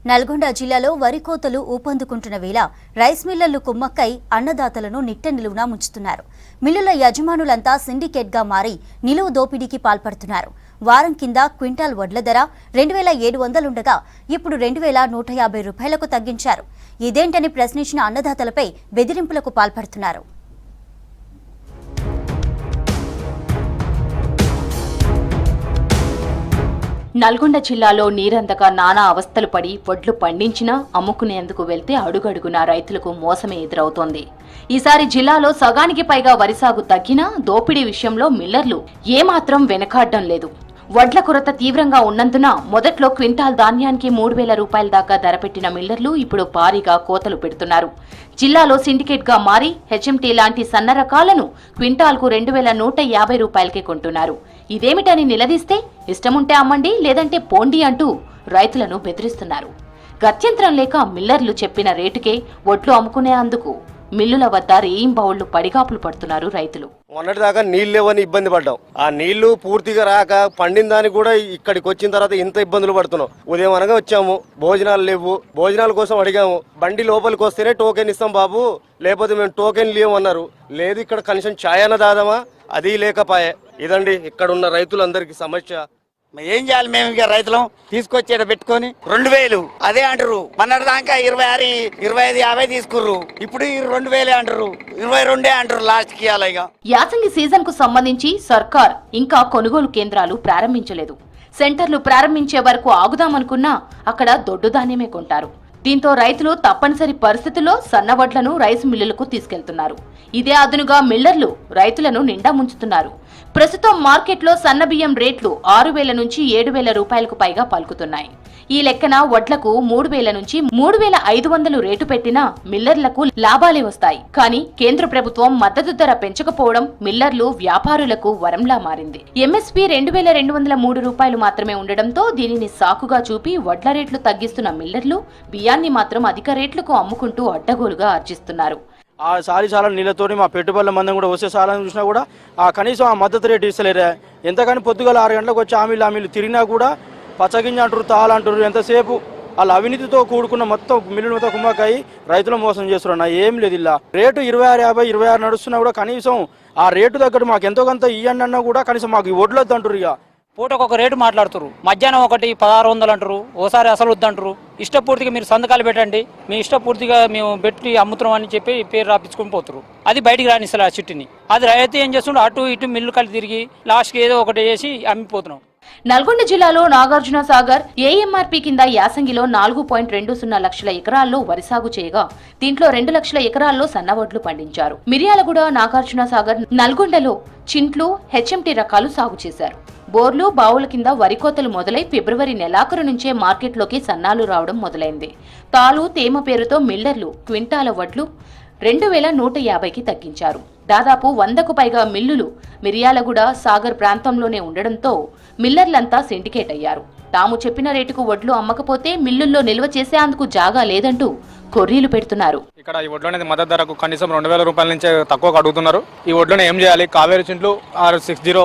నల్గొండ జిల్లాలో వరి కోతలు ఊపందుకుంటున్న వేళ రైస్ మిల్లర్లు కుమ్మక్కై అన్నదాతలను నిట్ట నిలువునా ముంచుతున్నారు. మిల్లుల యజమానులంతా సిండికేట్గా మారి నిలువు దోపిడీకి పాల్పడుతున్నారు. వారం కింద క్వింటాల్ వడ్ల ధర 2700 ఉండగా ఇప్పుడు 2150 రూపాయలకు తగ్గించారు. ఇదేంటని ప్రశ్నించిన అన్నదాతలపై బెదిరింపులకు పాల్పడుతున్నారు. నల్గొండ జిల్లాలో నీరందక నానా అవస్థలు పడి వడ్లు పండించినా అమ్ముకునేందుకు వెళ్తే అడుగడుగునా రైతులకు మోసమే ఎదురవుతోంది. ఈసారి జిల్లాలో సగానికి పైగా వరి సాగు తగ్గినా దోపిడీ విషయంలో మిల్లర్లు ఏమాత్రం వెనకాడడం లేదు. వడ్ల కొరత తీవ్రంగా ఉన్నందున మొదట్లో క్వింటాల్ ధాన్యానికి 3000 రూపాయల దాకా ధర పెట్టిన మిల్లర్లు ఇప్పుడు భారీగా కోతలు పెడుతున్నారు. జిల్లాలో సిండికేట్గా మారి హెచ్ఎంటీ లాంటి సన్న రకాలను క్వింటాల్కు 2150 రూపాయలకే కొంటున్నారు. ఇదేమిటని నిలదీస్తే ఇష్టముంటే అమ్మండి లేదంటే పోండి అంటూ రైతులను బెదిరిస్తున్నారు. గత్యంతరం లేక మిల్లర్లు చెప్పిన రేటుకే వడ్లు అమ్ముకునే అందుకు మిల్లుల వద్ద రేయింబౌళ్లు పడిగాపులు పడుతున్నారు రైతులు. మొన్నటిదాకా నీళ్ళు లేవని ఇబ్బంది పడ్డాం. ఆ నీళ్లు పూర్తిగా రాక పండిన దానికి కూడా ఇక్కడికి వచ్చిన తర్వాత ఇంత ఇబ్బందులు పడుతున్నాం. ఉదయం అనగా వచ్చాము, భోజనాలు లేవు, భోజనాల కోసం అడిగాము. బండి లోపలికి వస్తేనే టోకెన్ ఇస్తాం బాబు, లేకపోతే మేము టోకెన్ లేవు అన్నారు. లేదు ఇక్కడ కనీసం ఛాయ్ అన్న దాదామా, అది లేకపాయే. ఇదండి ఇక్కడ ఉన్న రైతులందరికీ సమస్య. ఏం చేయాలి? మేము ఇక రైతులం తీసుకొచ్చేట పెట్టుకొని 2000 అదే అంటారు. మొన్నటి దాకా 26, 25, 50 తీసుకుర్రు. ఇప్పుడు 2000 అంటారు, 22 అంటారు లాస్ట్ కి. అలాగా యాసంగి సీజన్ కు సంబంధించి సర్కార్ ఇంకా కొనుగోలు కేంద్రాలు ప్రారంభించలేదు. సెంటర్లు ప్రారంభించే వరకు ఆగుదామనుకున్నా అక్కడ దొడ్డు ధాన్యమే కొంటారు. దీంతో రైతులు తప్పనిసరి పరిస్థితుల్లో సన్నవడ్లను రైస్ మిల్లులకు తీసుకెళ్తున్నారు. ఇదే అదునుగా మిల్లర్లు రైతులను నిండా ముంచుతున్నారు. ప్రస్తుతం మార్కెట్లో సన్నబియ్యం రేట్లు 6000 నుంచి 7000 రూపాయలకు పైగా పలుకుతున్నాయి. ఈ లెక్కన వడ్లకు 3000 నుంచి 3500 రేటు పెట్టినా మిల్లర్లకు లాభాలే వస్తాయి. కానీ కేంద్ర ప్రభుత్వం మద్దతు ధర పెంచకపోవడం మిల్లర్లు వ్యాపారులకు వరంలా మారింది. ఎంఎస్పీ 2203 రూపాయలు మాత్రమే ఉండడంతో దీనిని సాకుగా చూపి వడ్ల రేట్లు తగ్గిస్తున్న మిల్లర్లు బియ్యాన్ని మాత్రం అధిక రేట్లకు అమ్ముకుంటూ అడ్డగోలుగా ఆర్జిస్తున్నారు. ఆ సాల నీళ్ళతోటి మా పెట్టుబడుల మందం కూడా వచ్చే సాలని చూసినా కూడా కనీసం ఆ మద్దతు రేటు ఇస్తలేరే. ఎంతగాని పొద్దుగల 6 గంటలకు వచ్చి ఆమిళ్ళు తిరిగినా కూడా పచ్చగింజ అంటారు, తాళంటారు. ఎంతసేపు వాళ్ళ అవినీతితో కూడుకున్న మొత్తం మిల్లులు మొత్తం కుమ్మకాయి రైతులు మోసం చేస్తున్నా. ఏం లేదు ఇలా రేటు 26, 26 నడుస్తున్నా కూడా కనీసం ఆ రేటు తగ్గట్టు మాకు ఎంతో కొంత ఇవ్వండి అన్నా కూడా కనీసం మాకు ఈ వడ్లొద్దు అంటారు. ఇక పూటకు ఒక రేటు మాట్లాడుతారు. మధ్యాహ్నం ఒకటి 1600 అంటారు, ఓసారి అసలు వద్దంటారు. ఇష్టపూర్తిగా మీరు సంతకాలు పెట్టండి, మీ ఇష్టపూర్తిగా మేము పెట్టి అమ్ముతున్నాం అని చెప్పి పేరు రాపించుకొని పోతారు. అది బయటికి రానిస్తారు ఆ చిట్టిని. అది రైతు ఏం చేస్తుండ్రు, అటు ఇటు మిల్లు కలిసి తిరిగి లాస్ట్కి ఏదో ఒకటి వేసి అమ్మిపోతున్నాం. నల్గొండ జిల్లాలో నాగార్జున సాగర్ ఏఎంఆర్పీ కింద యాసంగిలో 4.20 లక్షల ఎకరాల్లో వరి సాగు చేయగా దీంట్లో 2 లక్షల ఎకరాల్లో సన్నవడ్లు పండించారు. మిర్యాలగూడ, నాగార్జున సాగర్, నల్గొండలో చింట్లు, హెచ్ఎంటీ రకాలు సాగు చేశారు. బోర్లు, బావుల కింద వరి కోతలు మొదలై ఫిబ్రవరి నెలాఖరు నుంచే మార్కెట్లోకి సన్నాలు రావడం మొదలైంది. తాలు, తేమ పేరుతో మిల్లర్లు క్వింటాల వడ్లు 2150కి తగ్గించారు. దాదాపు 100కు పైగా మిల్లులు మిర్యాలగూడ, సాగర్ ప్రాంతంలోనే ఉండడంతో మిల్లర్లంతా సిండికేట్ అయ్యారు. తాము చెప్పిన రేటుకు వడ్లు అమ్మకపోతే మిల్లుల్లో నిల్వ చేసేందుకు జాగా లేదంటూ కొర్రీలు పెడుతున్నారు. ఇక్కడ ఈ వడ్లు అనేది మద్దతు ధరకు కనీసం 2000 రూపాయల నుంచే తక్కువగా అడుగుతున్నారు. ఈ వడ్లను ఏం చేయాలి? కావేరి చింట్లు 60,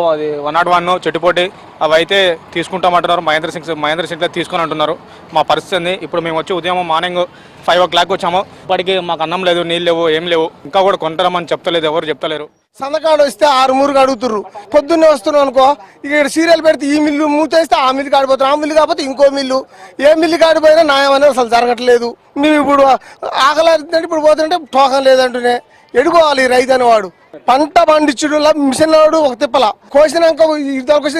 101, చెట్టుపోటి అవి అయితే తీసుకుంటామంటున్నారు. మహేంద్ర సింగ్లో తీసుకొని అంటున్నారు. మా పరిస్థితి ఇప్పుడు మేము వచ్చి ఉదయం మార్నింగ్ 5 o'clock వచ్చాము. ఇప్పటికీ మాకు అన్నం లేదు, నీళ్ళు లేవు, ఏం లేవు. ఇంకా కూడా కొంటారమని చెప్తలేదు, ఎవరు చెప్తలేరు. సందకాడు వస్తే 6 అడుగుతుర్రు. పొద్దున్నే వస్తున్నాం అనుకో, ఇక్కడ సీరియల్ పెడితే ఈ మిల్లు మూతేస్తే ఆ మిల్లు కాడిపోతారు, ఆ మిల్లు కాకపోతే ఇంకో మిల్లు. ఏ మిల్లు కాడిపోయినా న్యాయం అనేది అసలు జరగట్లేదు. మేము ఇప్పుడు ఆకలి ఇప్పుడు పోతుంటే టోకన్ లేదంటూనే ఎడుకోవాలి రైతు అనేవాడు. పంట పండించుడు మిషన్ వాడు ఒక తిప్పల, కోసినాక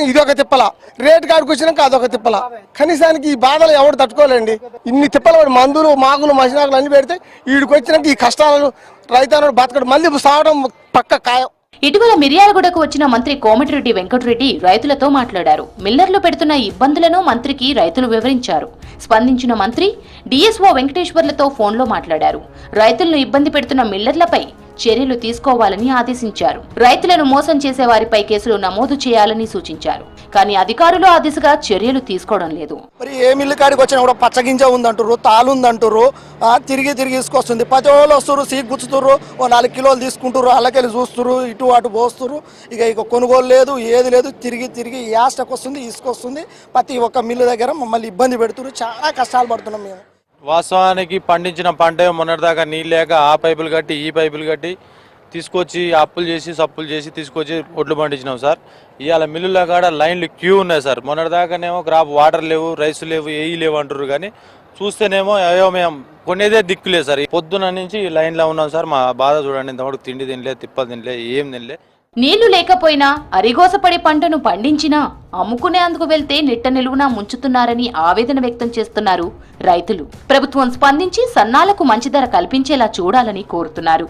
ఇది ఒక తిప్పల, రేటు కాడికి వచ్చినాక అదొక తిప్పల. కనీసానికి ఈ బాధలు ఎవరు తట్టుకోలేండి. ఇన్ని తిప్పల వాడు మందులు, మాకులు, మసినాకులు అన్ని పెడితే వీడికి వచ్చినాక ఈ కష్టాలను రైతు అనేవాడు బతకడు, మళ్ళీ సాగడం పక్క ఖాయం. ఇటీవల మిర్యాలగూడకు వచ్చిన మంత్రి కోమటిరెడ్డి వెంకటరెడ్డి రైతులతో మాట్లాడారు. మిల్లర్లు పెడుతున్న ఇబ్బందులను మంత్రికి రైతులు వివరించారు. స్పందించిన మంత్రి డిఎస్ఓ వెంకటేశ్వర్లతో ఫోన్లో మాట్లాడారు. రైతులను ఇబ్బంది పెడుతున్న మిల్లర్లపై చర్యలు తీసుకోవాలని ఆదేశించారు. రైతులను మోసం చేసే వారిపై కేసులు నమోదు చేయాలని సూచించారు. కానీ అధికారులు ఆ దిశగా చర్యలు తీసుకోవడం లేదు. మరి ఏ మిల్లు కాడికి వచ్చినా కూడా పచ్చగింజ ఉందంటారు, తాలు ఉందంటారు, తిరిగి తీసుకొస్తుంది. ప్రతి వాళ్ళు వస్తారు, సీక్ గుచ్చుతుర్రు, 4 కిలోలు తీసుకుంటారు, అల్లకెళ్ళి చూస్తున్నారు, ఇటు అటు పోస్తున్నారు. ఇక కొనుగోలు లేదు, ఏది లేదు, తిరిగి యాస్టకు వస్తుంది, ఇసుకొస్తుంది. ప్రతి ఒక్క మిల్లు దగ్గర మమ్మల్ని ఇబ్బంది పెడుతున్నారు. చాలా కష్టాలు పడుతున్నాం మేము. వాస్తవానికి పండించిన పంట మొన్నటిదాకా నీళ్ళు లేక ఆ పైపులు కట్టి ఈ పైపులు కట్టి తీసుకొచ్చి అప్పులు చేసి సప్పులు చేసి తీసుకొచ్చి ఒడ్లు పండించినాం సార్. ఇవాళ మిల్లుల కాడ లైన్లు క్యూ ఉన్నాయి సార్. మొన్నటిదాకానేమో క్రాప్ వాటర్ లేవు, రైస్ లేవు, ఏవి లేవు అంటారు. కానీ చూస్తేనేమో అయ్యో మేము కొనేదే దిక్కులేదు సార్. పొద్దున నుంచి లైన్లో ఉన్నాం సార్. మా బాధ చూడండి, ఇంతవరకు తిండి తినలే, తిప్పలు తినలే, ఏం తినలే. నీళ్లు లేకపోయినా అరిగోసపడే పంటను పండించినా అమ్ముకునేందుకు వెళ్తే నిట్ట నిలువునా ముంచుతున్నారని ఆవేదన వ్యక్తం చేస్తున్నారు రైతులు. ప్రభుత్వం స్పందించి సన్నాలకు మంచి ధర కల్పించేలా చూడాలని కోరుతున్నారు.